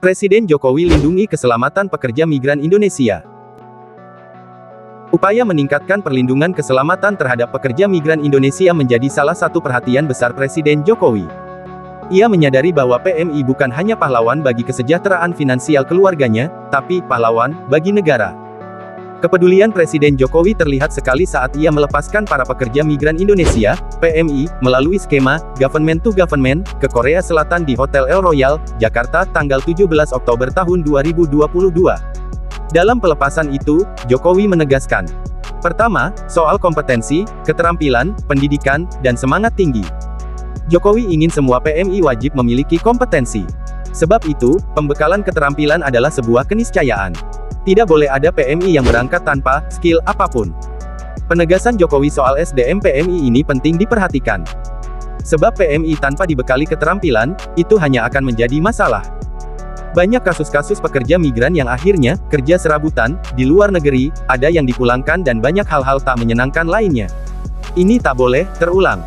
Presiden Jokowi lindungi keselamatan pekerja migran Indonesia. Upaya meningkatkan perlindungan keselamatan terhadap pekerja migran Indonesia menjadi salah satu perhatian besar Presiden Jokowi. Ia menyadari bahwa PMI bukan hanya pahlawan bagi kesejahteraan finansial keluarganya, tapi pahlawan bagi negara. Kepedulian Presiden Jokowi terlihat sekali saat ia melepaskan para pekerja migran Indonesia, PMI, melalui skema Government to Government, ke Korea Selatan di Hotel El Royal, Jakarta, tanggal 17 Oktober tahun 2022. Dalam pelepasan itu, Jokowi menegaskan, pertama, soal kompetensi, keterampilan, pendidikan, dan semangat tinggi. Jokowi ingin semua PMI wajib memiliki kompetensi. Sebab itu, pembekalan keterampilan adalah sebuah keniscayaan. Tidak boleh ada PMI yang berangkat tanpa skill apapun. Penegasan Jokowi soal SDM PMI ini penting diperhatikan. Sebab PMI tanpa dibekali keterampilan, itu hanya akan menjadi masalah. Banyak kasus-kasus pekerja migran yang akhirnya kerja serabutan di luar negeri, ada yang dipulangkan dan banyak hal-hal tak menyenangkan lainnya. Ini tak boleh terulang.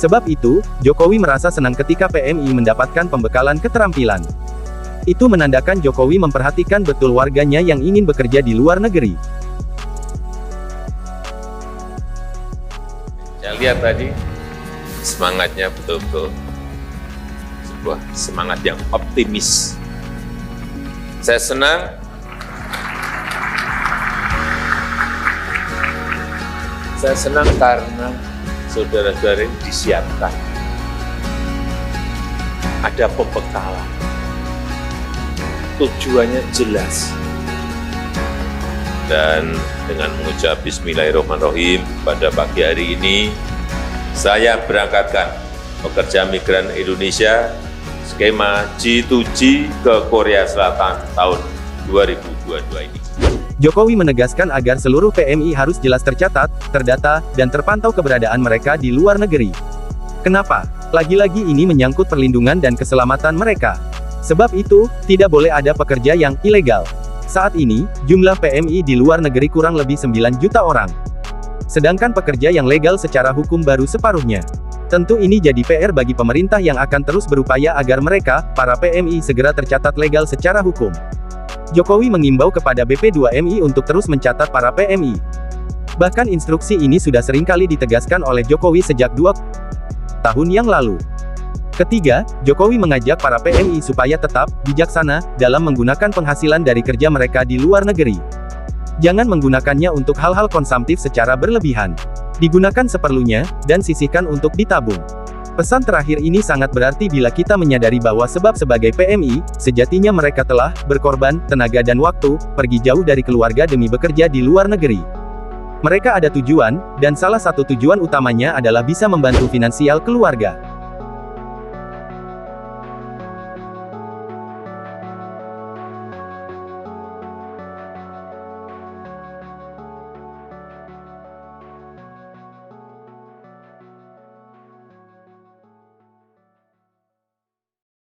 Sebab itu, Jokowi merasa senang ketika PMI mendapatkan pembekalan keterampilan. Itu menandakan Jokowi memperhatikan betul warganya yang ingin bekerja di luar negeri. Saya lihat tadi, semangatnya betul-betul sebuah semangat yang optimis. Saya senang karena saudara-saudara disiapkan. Ada pembekalan. Tujuannya jelas. Dan dengan mengucap Bismillahirrahmanirrahim, pada pagi hari ini, saya berangkatkan pekerja migran Indonesia skema G2G ke Korea Selatan tahun 2022 ini. Jokowi menegaskan agar seluruh PMI harus jelas tercatat, terdata, dan terpantau keberadaan mereka di luar negeri. Kenapa? Lagi-lagi ini menyangkut perlindungan dan keselamatan mereka. Sebab itu, tidak boleh ada pekerja yang ilegal. Saat ini, jumlah PMI di luar negeri kurang lebih 9 juta orang. Sedangkan pekerja yang legal secara hukum baru separuhnya. Tentu ini jadi PR bagi pemerintah yang akan terus berupaya agar mereka, para PMI segera tercatat legal secara hukum. Jokowi mengimbau kepada BP2MI untuk terus mencatat para PMI. Bahkan instruksi ini sudah seringkali ditegaskan oleh Jokowi sejak 2 tahun yang lalu. Ketiga, Jokowi mengajak para PMI supaya tetap bijaksana dalam menggunakan penghasilan dari kerja mereka di luar negeri. Jangan menggunakannya untuk hal-hal konsumtif secara berlebihan. Digunakan seperlunya, dan sisihkan untuk ditabung. Pesan terakhir ini sangat berarti bila kita menyadari bahwa sebab sebagai PMI, sejatinya mereka telah berkorban tenaga dan waktu, pergi jauh dari keluarga demi bekerja di luar negeri. Mereka ada tujuan, dan salah satu tujuan utamanya adalah bisa membantu finansial keluarga.